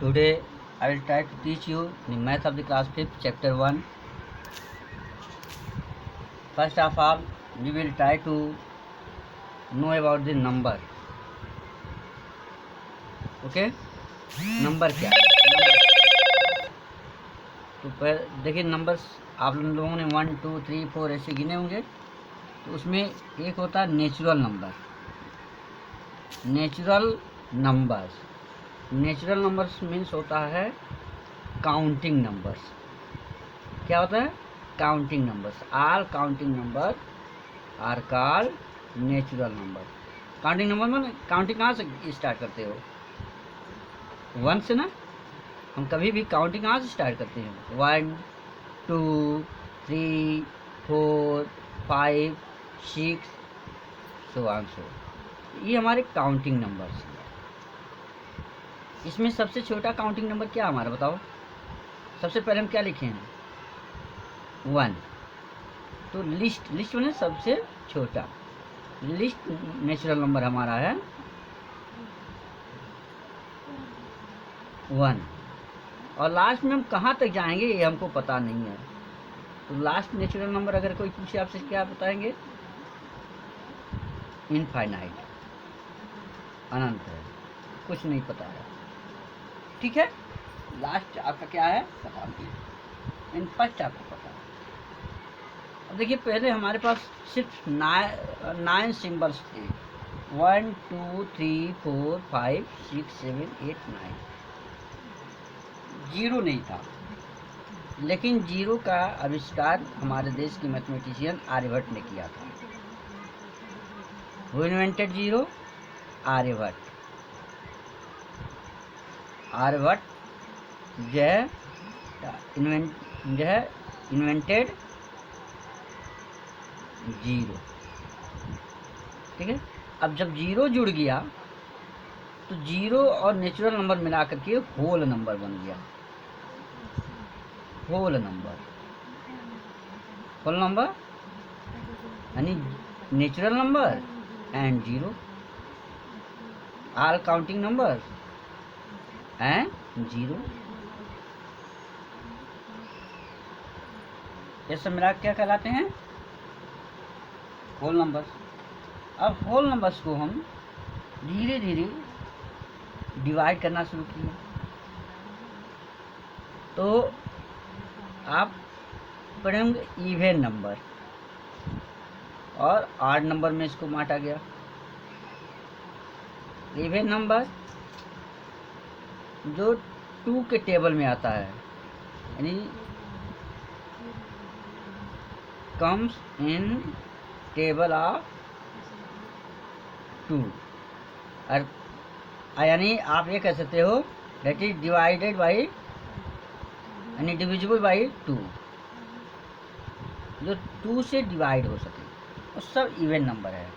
Today I will try to teach you the math of the class 5th chapter 1. First of all, we will try to know about the number. Okay? Number क्या है? तो देखिए numbers आप लोगों ने 1 2 3 4 ऐसे गिने होंगे। तो उसमें एक होता है natural number. Natural numbers means होता है काउंटिंग नंबर्स। क्या होता है? Counting numbers. All counting number are called natural number. Counting number में काउंटिंग कहाँ से स्टार्ट करते हो? 1 से ना। हम कभी भी काउंटिंग कहाँ से स्टार्ट करते हैं? 1 2 3 4 5 6 सो ऑन सो। ये हमारे काउंटिंग नंबर्स हैं। इसमें सबसे छोटा काउंटिंग नंबर क्या हमारा बताओ? सबसे पहले हम क्या लिखे हैं? 1। तो लिस्ट में सबसे छोटा लिस्ट नेचुरल नंबर हमारा है 1। और लास्ट में हम कहाँ तक जाएंगे ये हमको पता नहीं है। तो लास्ट नेचुरल नंबर अगर कोई पूछे आपसे क्या बताएंगे? इनफाइनाइट, अनंत है, कुछ नहीं पता है। ठीक है, लास्ट आपका क्या है पता नहीं, इन फर्स्ट आपको पता है। अब देखिए पहले हमारे पास सिर्फ 9 सिंबल्स थे। 1 2 3 4 5 6 7 8 9। जीरो नहीं था। लेकिन जीरो का आविष्कार हमारे देश के मैथमेटिशियन आर्यभट्ट ने किया था। Who invented zero? Aryabhata. Aryabhata जो है इन्वेंटेड जीरो। ठीक है। अब जब जीरो जुड़ गया तो जीरो और नेचुरल नंबर मिला करके होल नंबर बन गया। होल नंबर यानी natural number and zero, all counting number and zero, ये सब मिला क्या कहलाते हैं? Whole numbers. अब होल नंबर्स को हम धीरे धीरे डिवाइड करना शुरू किए। तो आप पढ़ेंगे इवन नंबर और ऑड नंबर में इसको बांटा गया। इवन नंबर जो 2 के टेबल में आता है, यानी कम्स इन टेबल ऑफ 2, और यानी आप ये कह सकते हो दैट इज डिवाइडेड बाई यानी डिविजिबल बाई 2, जो 2 से डिवाइड हो सके, वो सब इवन नंबर है।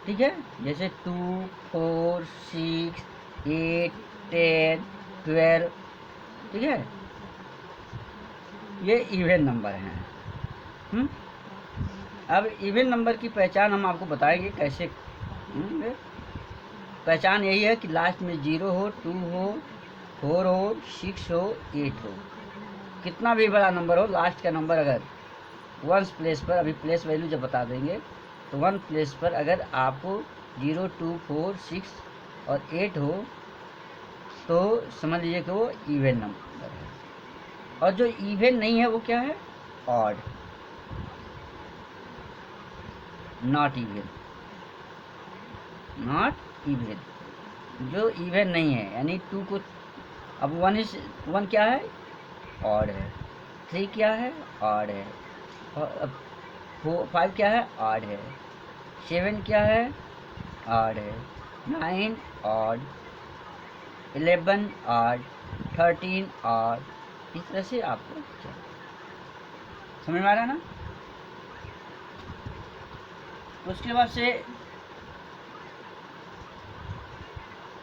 ठीक है, जैसे 2 4 6 8 10 12। ठीक है, ये इवन नंबर हैं। अब इवन नंबर की पहचान हम आपको बताएंगे कैसे। पहचान यही है कि लास्ट में 0 हो, 2 हो, 4 हो, 6 हो, 8 हो। कितना भी बड़ा नंबर हो, लास्ट का नंबर अगर 1 प्लेस पर, अभी प्लेस वैल्यू जब बता देंगे, तो 1 प्लेस पर अगर आपको 0 2 4 6 और 8 हो तो समझ लीजिए कि वो इवन नंबर है। और जो इवन नहीं है वो क्या है? Odd, not even. Not even जो इवन नहीं है, यानी 2 को अब 1 क्या है? ऑड है। 3 क्या है? ऑड है। और अब 5 क्या है? ऑड है। 7 क्या है? ऑड है। 9 ऑड, 11 ऑड, 13 ऑड। इस तरह से आपको समझ में आ रहा है ना? उसके बाद से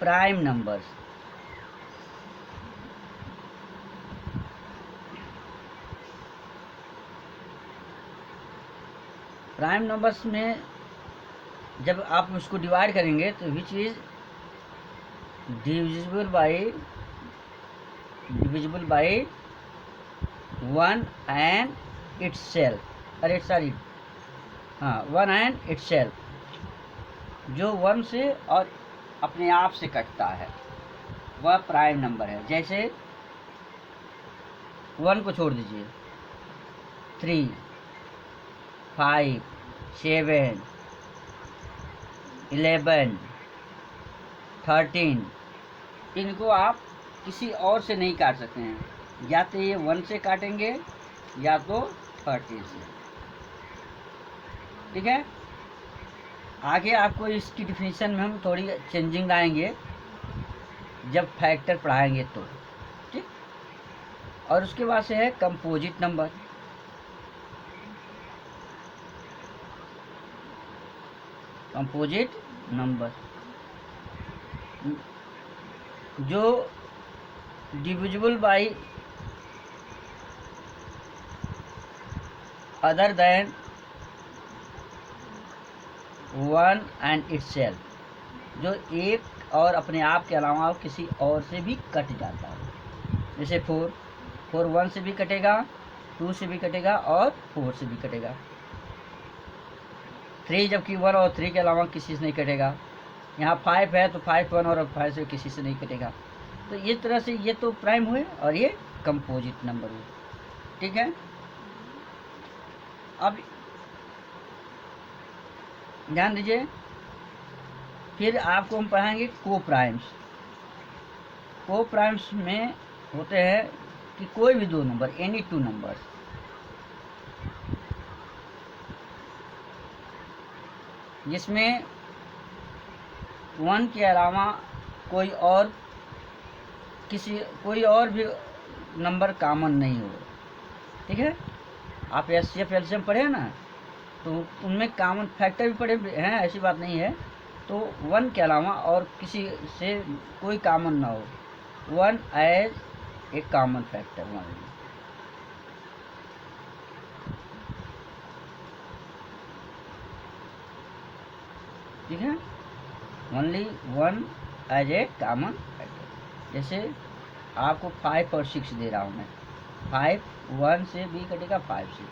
प्राइम नंबर्स। प्राइम नंबर्स में जब आप उसको डिवाइड करेंगे तो which is divisible by divisible by 1 and itself, अरे सॉरी, हाँ 1 एंड itself, जो 1 से और अपने आप से कटता है वह प्राइम नंबर है। जैसे 1 को छोड़ दीजिए, 3, 5, 7, 11, 13, इनको आप किसी और से नहीं काट सकते हैं, या तो ये 1 से काटेंगे या तो 13 से। ठीक है, आगे आपको इसकी डिफिनीशन में हम थोड़ी चेंजिंग लाएंगे जब फैक्टर पढ़ाएंगे तो। ठीक, और उसके बाद से है कंपोजिट नंबर। कंपोजिट नंबर जो divisible by other than 1 and itself, जो एक और अपने आप के अलावा किसी और से भी कट जाता है। जैसे 4 1 से भी कटेगा, 2 से भी कटेगा और 4 से भी कटेगा। 3 जबकि 1 और 3 के अलावा किसी से नहीं कटेगा। यहाँ 5 है तो 5 1 और 5 से किसी से नहीं कटेगा। तो इस तरह से ये तो प्राइम हुए और ये कंपोजिट नंबर हुए। ठीक है, अब ध्यान दीजिए, फिर आपको हम पढ़ाएंगे को प्राइम्स। को प्राइम्स में होते हैं कि कोई भी दो नंबर, एनी टू नंबर्स, जिसमें 1 के अलावा कोई और भी नंबर कॉमन नहीं हो। ठीक है, आप एचसीएफ एलसीएम पढ़े ना, तो उनमें कॉमन फैक्टर भी पढ़े हैं, ऐसी बात नहीं है। तो 1 के अलावा और किसी से कोई कॉमन ना हो, 1 एज ए कॉमन फैक्टर मान लीजिए। ठीक है, only 1 as a common factor. जैसे आपको 5 और 6 दे रहा हूँ मैं, 5 1 से भी कटेगा, 5 से,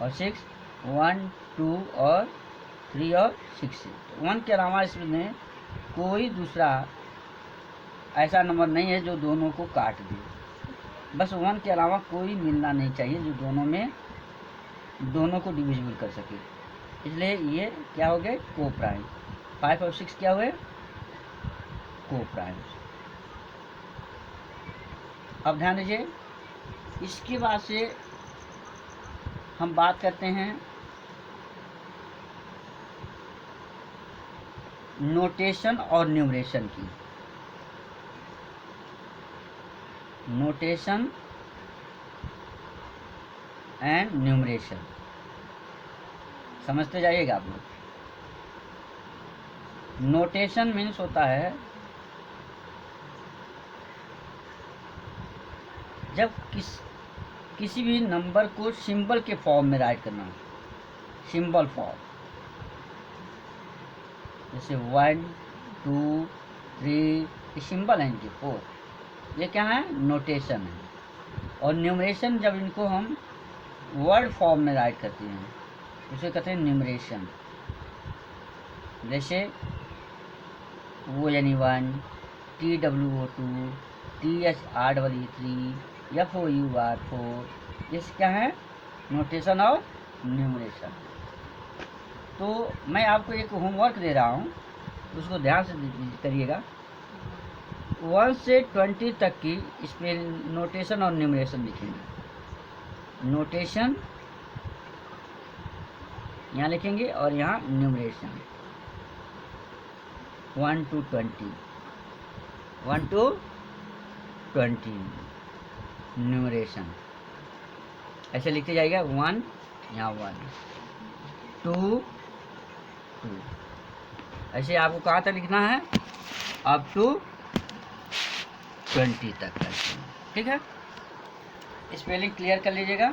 और 6 1 2 और 3 और 6 से। 1 के अलावा इसमें कोई दूसरा ऐसा नंबर नहीं है जो दोनों को काट दे। बस 1 के अलावा कोई मिलना नहीं चाहिए जो दोनों को डिविजिबल कर सके। इसलिए ये क्या हो गए, को प्राइम। 5 और 6 क्या हुए, को प्राइम। अब ध्यान दीजिए, इसके बाद से हम बात करते हैं नोटेशन और न्यूमरेशन की। नोटेशन एंड न्यूमरेशन समझते जाइएगा आप लोग। नोटेशन मीन्स होता है जब किसी भी नंबर को सिंबल के फॉर्म में राइट करना, सिंबल फॉर्म, जैसे 1 2 3, ये सिंबल है इनके 4, ये क्या है, नोटेशन है। और न्यूमरेशन जब इनको हम वर्ड फॉर्म में राइट करते हैं उसे कहते हैं न्यूमरेशन। जैसे वो यानी 1, TWO2, THREE3, FOUR4, ये क्या है, नोटेशन और न्यूमरेशन। तो मैं आपको एक होमवर्क दे रहा हूँ, उसको ध्यान से करिएगा। 1 से 20 तक की इसमें नोटेशन और न्यूमरेशन लिखेंगे। नोटेशन यहाँ लिखेंगे और यहाँ न्यूमरेशन। 1 to 20, 1 to 20 न्यूमरेशन, ऐसे लिखते जाइएगा। 1 यहाँ 1, 2 2, ऐसे आपको कहाँ तक लिखना है, अप टू 20 तक करते हैं। ठीक है, स्पेलिंग क्लियर कर लीजिएगा,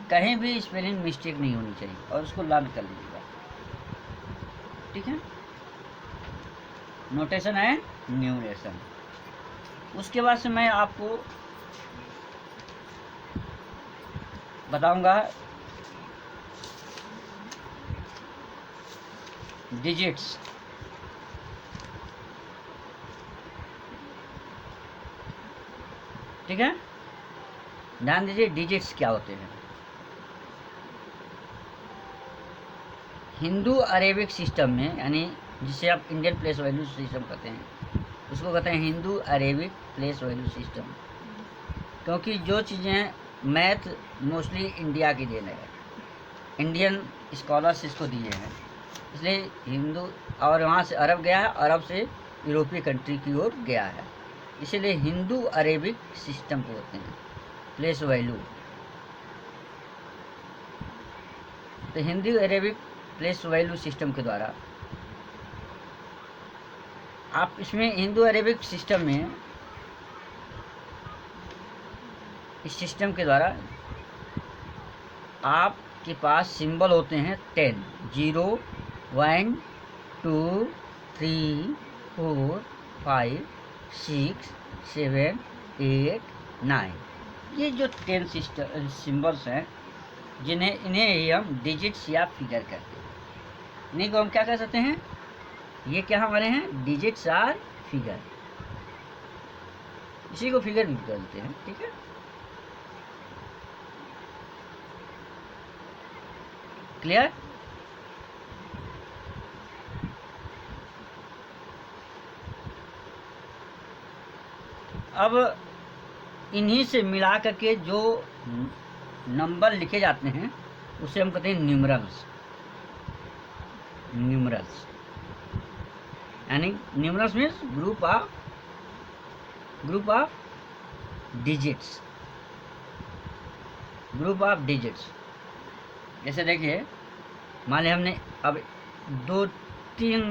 कहीं भी स्पेलिंग मिस्टेक नहीं होनी चाहिए और उसको लर्न कर लीजिएगा। ठीक है, नोटेशन है न्यूमरेशन। उसके बाद से मैं आपको बताऊंगा डिजिट्स। ठीक है, ध्यान दीजिए डिजिट्स क्या होते हैं। हिंदू अरेबिक सिस्टम में, यानी जिसे आप इंडियन प्लेस वैल्यू सिस्टम कहते हैं, उसको कहते हैं Hindu Arabic place value system. क्योंकि जो चीज़ें मैथ मोस्टली इंडिया की देन है, इंडियन स्कॉलर्स इसको दिए हैं, इसलिए हिंदू, और वहाँ से अरब गया है, अरब से यूरोपीय कंट्री की ओर गया है, इसीलिए हिंदू अरेबिक सिस्टम को होते हैं प्लेस वैल्यू। तो Hindu Arabic place value system के द्वारा आप इसमें हिंदू अरेबिक सिस्टम में, इस सिस्टम के द्वारा आपके पास सिंबल होते हैं 10, 0, 1, 2, 3, 4, 5, 6, 7, 8, 9। ये जो 10 सिंबल्स हैं, इन्हें ही हम डिजिट्स या फिगर कहते हैं। इन्हीं को हम क्या कह सकते हैं, ये क्या हमारे हैं, डिजिट्स आर फिगर, इसी को फिगर भी बोलते हैं। ठीक है, क्लियर। अब इन्हीं से मिला करके जो नंबर लिखे जाते हैं उसे हम कहते हैं न्यूमरल्स। न्यूमरल्स यानी numerals means group of digits, group of digits. जैसे देखिए, मान लिया हमने अब 2-3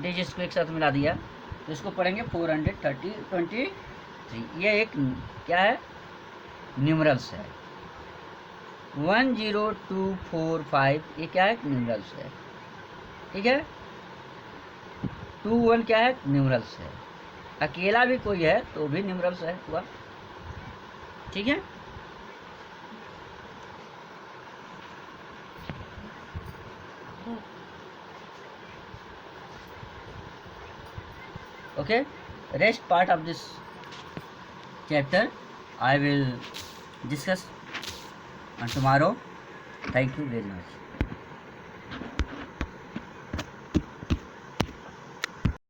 डिजिट्स को एक साथ मिला दिया, तो इसको पढ़ेंगे 423। ये एक क्या है, न्यूमरल्स है। 1, 0, 2, 4, 5 ये क्या है, न्यूमरल्स है। ठीक है, 2, 1 क्या है, न्यूमरल्स है। अकेला भी कोई है तो भी न्यूमरल्स है हुआ। ठीक है, okay, rest part of this chapter I will discuss on tomorrow. Thank you very much.